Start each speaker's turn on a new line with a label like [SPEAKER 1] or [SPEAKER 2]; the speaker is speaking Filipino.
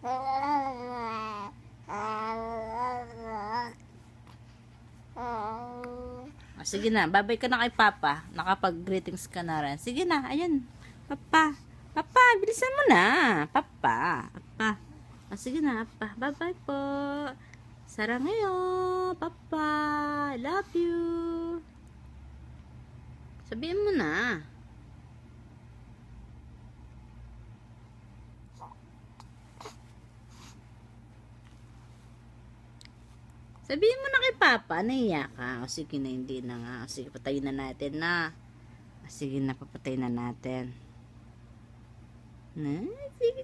[SPEAKER 1] Sige na, babay ka na kay Papa. Nakapag-greetings ka na rin. Sige na, ayan. Papa. Papa, bilisan mo na. Papa. Papa. Sige na, Papa. Bye-bye po. Sara ngayon. Papa. I love you. Sabihin mo na. Sabihin mo na kay Papa, naiya ka. O sige na, hindi na nga. O sige, patayin na natin na. O sige na, papatayin na natin. Na, sige.